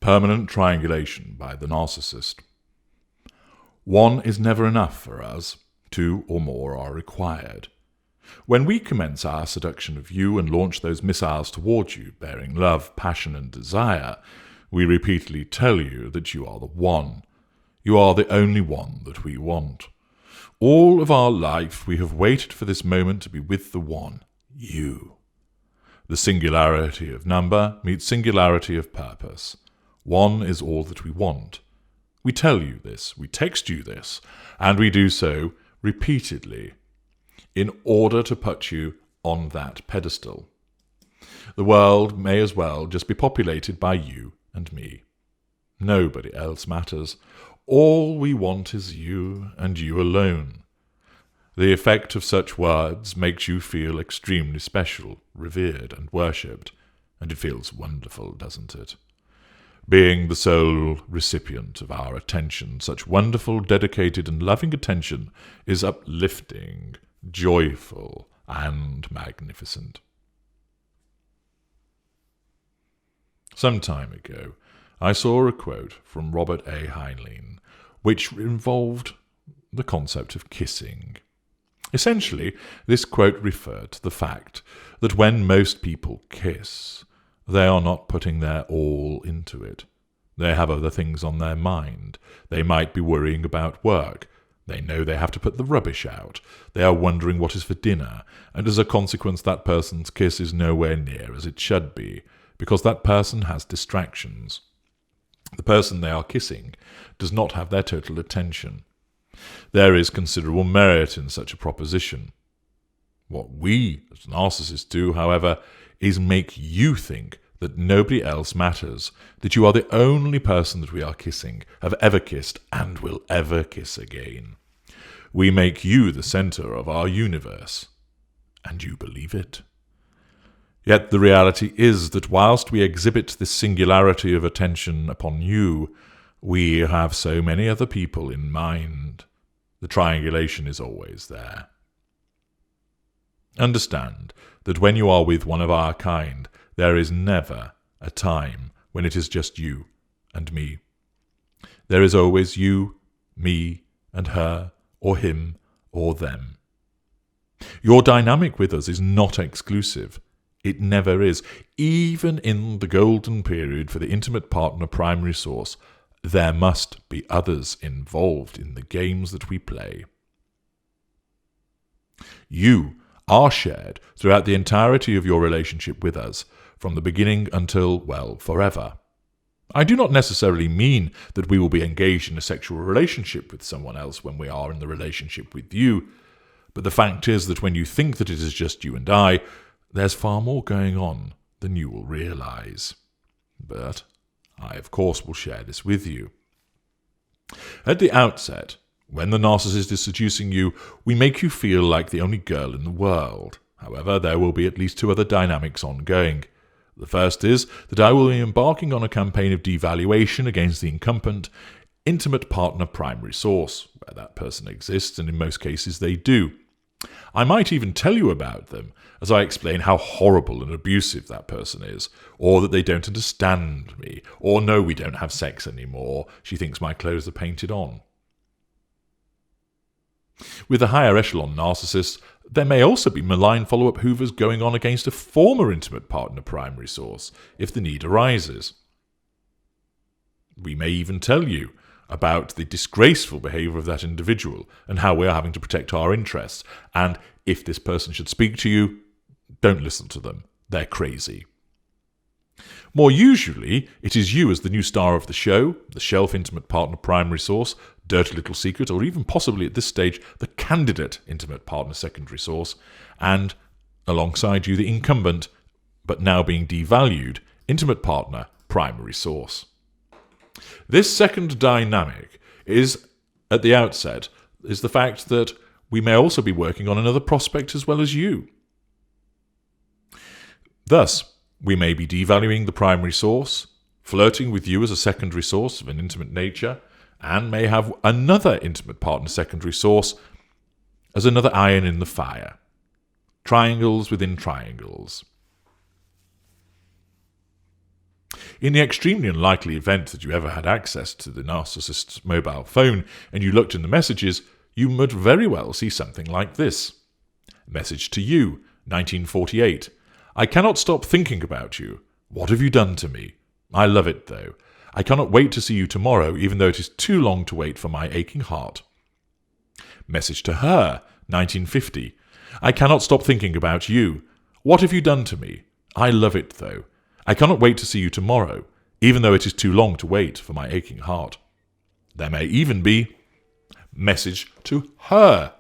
Permanent Triangulation by the Narcissist. One is never enough for us. Two or more are required. When we commence our seduction of you and launch those missiles towards you, bearing love, passion, and desire, we repeatedly tell you that you are the one. You are the only one that we want. All of our life we have waited for this moment to be with the one, you. The singularity of number meets singularity of purpose. One is all that we want. We tell you this, we text you this, and we do so repeatedly in order to put you on that pedestal. The world may as well just be populated by you and me. Nobody else matters. All we want is you and you alone. The effect of such words makes you feel extremely special, revered, and worshipped, and it feels wonderful, doesn't it? Being the sole recipient of our attention, such wonderful, dedicated, and loving attention is uplifting, joyful, and magnificent. Some time ago, I saw a quote from Robert A. Heinlein, which involved the concept of kissing. Essentially, this quote referred to the fact that when most people kiss, they are not putting their all into it. They have other things on their mind. They might be worrying about work. They know they have to put the rubbish out. They are wondering what is for dinner, and as a consequence that person's kiss is nowhere near as it should be, because that person has distractions. The person they are kissing does not have their total attention. There is considerable merit in such a proposition. What we, as narcissists, do, however, is make you think that nobody else matters, that you are the only person that we are kissing, have ever kissed, and will ever kiss again. We make you the centre of our universe, and you believe it. Yet the reality is that whilst we exhibit this singularity of attention upon you, we have so many other people in mind. The triangulation is always there. Understand that when you are with one of our kind, there is never a time when it is just you and me. There is always you, me, and her, or him, or them. Your dynamic with us is not exclusive. It never is. Even in the golden period for the intimate partner primary source, there must be others involved in the games that we play. You are shared throughout the entirety of your relationship with us, from the beginning until, well, forever. I do not necessarily mean that we will be engaged in a sexual relationship with someone else when we are in the relationship with you, but the fact is that when you think that it is just you and I, there's far more going on than you will realize. But I, of course, will share this with you. At the outset, when the narcissist is seducing you, we make you feel like the only girl in the world. However, there will be at least two other dynamics ongoing. The first is that I will be embarking on a campaign of devaluation against the incumbent intimate partner primary source, where that person exists, and in most cases they do. I might even tell you about them, as I explain how horrible and abusive that person is, or that they don't understand me, or no, we don't have sex anymore, she thinks my clothes are painted on. With the higher echelon narcissists, there may also be malign follow-up hoovers going on against a former intimate partner primary source, if the need arises. We may even tell you about the disgraceful behaviour of that individual and how we are having to protect our interests, and if this person should speak to you, don't listen to them. They're crazy. More usually, it is you as the new star of the show, the shelf intimate partner primary source, dirty little secret, or even possibly at this stage, the candidate intimate partner secondary source, and alongside you, the incumbent, but now being devalued, intimate partner primary source. This second dynamic is, at the outset, is the fact that we may also be working on another prospect as well as you. Thus, we may be devaluing the primary source, flirting with you as a secondary source of an intimate nature, and may have another intimate partner secondary source as another iron in the fire. Triangles within triangles. In the extremely unlikely event that you ever had access to the narcissist's mobile phone and you looked in the messages, you would very well see something like this. Message to you, 1948. I cannot stop thinking about you. What have you done to me? I love it, though. I cannot wait to see you tomorrow, even though it is too long to wait for my aching heart. Message to her, 1950. I cannot stop thinking about you. What have you done to me? I love it, though. I cannot wait to see you tomorrow, even though it is too long to wait for my aching heart. There may even be message to her,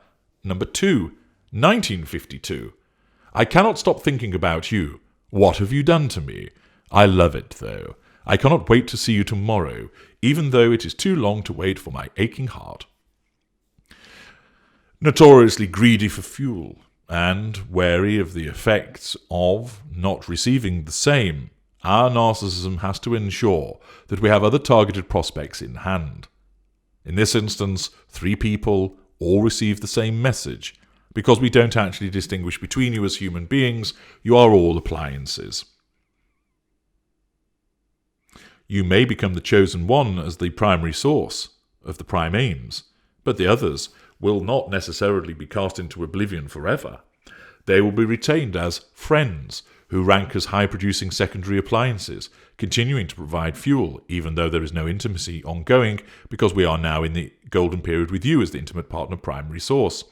number 2, 1952. I cannot stop thinking about you. What have you done to me? I love it, though. I cannot wait to see you tomorrow, even though it is too long to wait for my aching heart. Notoriously greedy for fuel, and wary of the effects of not receiving the same, our narcissism has to ensure that we have other targeted prospects in hand. In this instance, 3 people all receive the same message. Because we don't actually distinguish between you as human beings, you are all appliances. You may become the chosen one as the primary source of the prime aims, but the others will not necessarily be cast into oblivion forever. They will be retained as friends who rank as high-producing secondary appliances, continuing to provide fuel, even though there is no intimacy ongoing, because we are now in the golden period with you as the intimate partner primary source.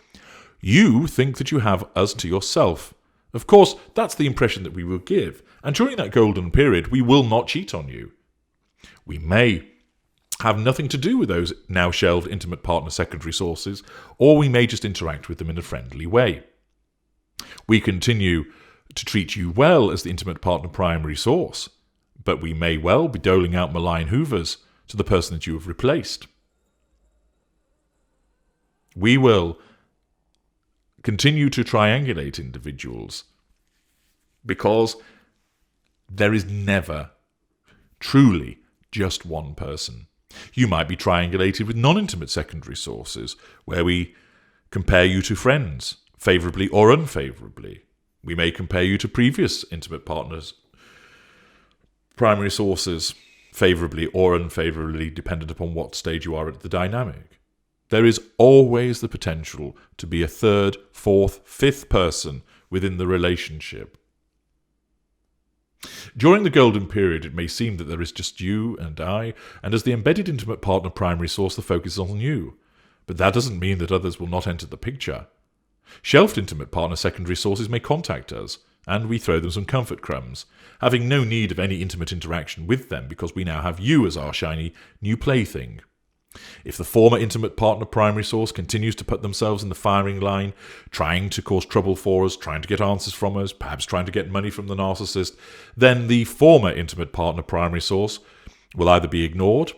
You think that you have us to yourself. Of course, that's the impression that we will give, and during that golden period, we will not cheat on you. We may have nothing to do with those now shelved intimate partner secondary sources, or we may just interact with them in a friendly way. We continue to treat you well as the intimate partner primary source, but we may well be doling out malign hoovers to the person that you have replaced. We will continue to triangulate individuals because there is never truly just one person. You might be triangulated with non-intimate secondary sources, where we compare you to friends, favourably or unfavourably. We may compare you to previous intimate partners, primary sources, favourably or unfavourably, dependent upon what stage you are at the dynamic. There is always the potential to be a 3rd, 4th, 5th person within the relationship. During the golden period, it may seem that there is just you and I, and as the embedded intimate partner primary source, the focus is on you. But that doesn't mean that others will not enter the picture. Shelved intimate partner secondary sources may contact us, and we throw them some comfort crumbs, having no need of any intimate interaction with them because we now have you as our shiny new plaything. If the former intimate partner primary source continues to put themselves in the firing line, trying to cause trouble for us, trying to get answers from us, perhaps trying to get money from the narcissist, then the former intimate partner primary source will either be ignored,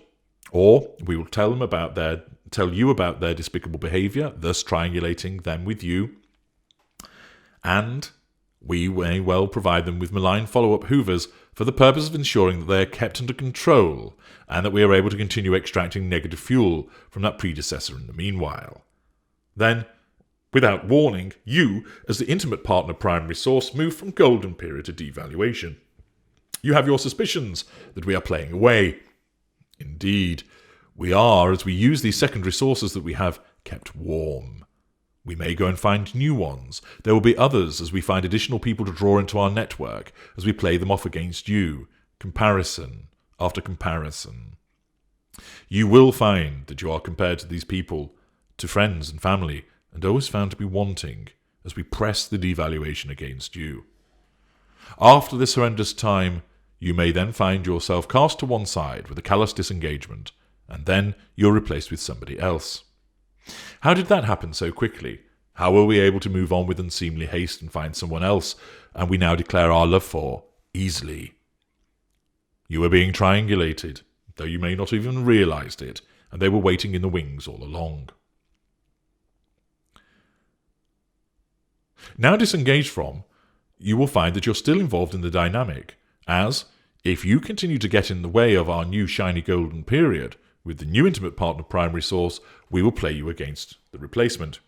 or we will tell you about their despicable behaviour, thus triangulating them with you, and we may well provide them with malign follow-up hoovers for the purpose of ensuring that they are kept under control and that we are able to continue extracting negative fuel from that predecessor in the meanwhile. Then, without warning, you, as the intimate partner primary source, move from golden period to devaluation. You have your suspicions that we are playing away. Indeed, we are, as we use these secondary sources that we have, kept warm. We may go and find new ones. There will be others as we find additional people to draw into our network, as we play them off against you, comparison after comparison. You will find that you are compared to these people, to friends and family, and always found to be wanting, as we press the devaluation against you. After this horrendous time, you may then find yourself cast to one side with a callous disengagement, and then you're replaced with somebody else. How did that happen so quickly? How were we able to move on with unseemly haste and find someone else, and we now declare our love for, easily? You were being triangulated, though you may not have even realised it, and they were waiting in the wings all along. Now disengaged from, you will find that you're still involved in the dynamic, as, if you continue to get in the way of our new shiny golden period, with the new intimate partner primary source, we will play you against the replacement.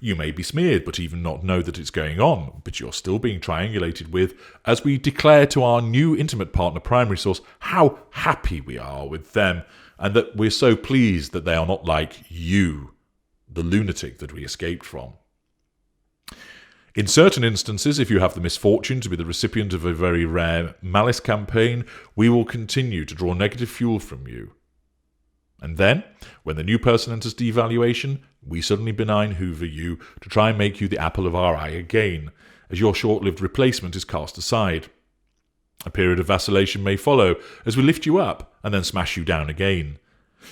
You may be smeared, but even not know that it's going on, but you're still being triangulated with, as we declare to our new intimate partner primary source how happy we are with them, and that we're so pleased that they are not like you, the lunatic that we escaped from. In certain instances, if you have the misfortune to be the recipient of a very rare malice campaign, we will continue to draw negative fuel from you. And then, when the new person enters devaluation, we suddenly benign hoover you to try and make you the apple of our eye again, as your short-lived replacement is cast aside. A period of vacillation may follow, as we lift you up and then smash you down again.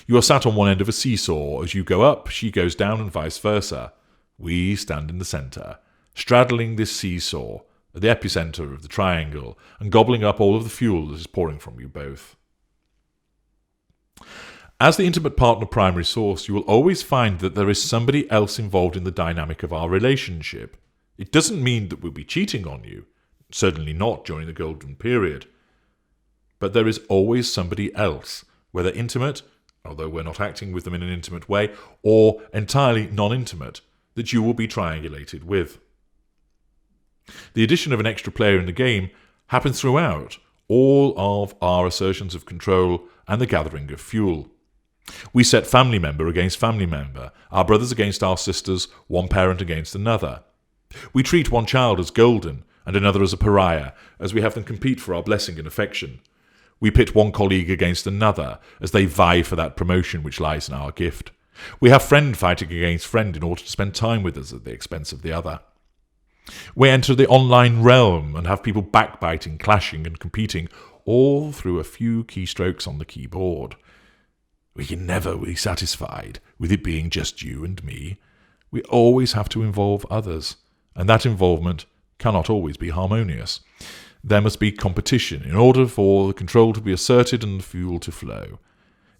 You are sat on one end of a seesaw. As you go up, she goes down, and vice versa. We stand in the centre, straddling this seesaw, at the epicentre of the triangle, and gobbling up all of the fuel that is pouring from you both. As the intimate partner primary source, you will always find that there is somebody else involved in the dynamic of our relationship. It doesn't mean that we'll be cheating on you, certainly not during the golden period. But there is always somebody else, whether intimate, although we're not acting with them in an intimate way, or entirely non-intimate, that you will be triangulated with. The addition of an extra player in the game happens throughout all of our assertions of control and the gathering of fuel. We set family member against family member, our brothers against our sisters, one parent against another. We treat one child as golden and another as a pariah, as we have them compete for our blessing and affection. We pit one colleague against another, as they vie for that promotion which lies in our gift. We have friend fighting against friend in order to spend time with us at the expense of the other. We enter the online realm and have people backbiting, clashing and competing, all through a few keystrokes on the keyboard. We can never be satisfied with it being just you and me. We always have to involve others, and that involvement cannot always be harmonious. There must be competition in order for the control to be asserted and the fuel to flow.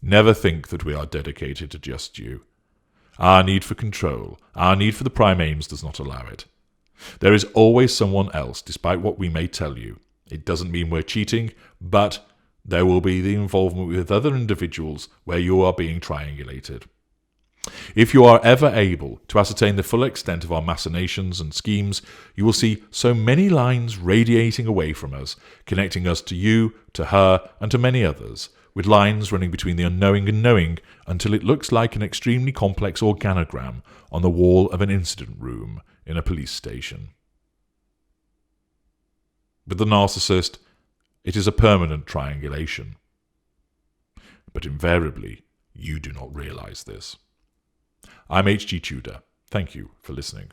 Never think that we are dedicated to just you. Our need for control, our need for the prime aims does not allow it. There is always someone else, despite what we may tell you. It doesn't mean we're cheating, but there will be the involvement with other individuals where you are being triangulated. If you are ever able to ascertain the full extent of our machinations and schemes, you will see so many lines radiating away from us, connecting us to you, to her, and to many others, with lines running between the unknowing and knowing, until it looks like an extremely complex organogram on the wall of an incident room in a police station. With the narcissist, it is a permanent triangulation. But invariably, you do not realize this. I'm H.G. Tudor. Thank you for listening.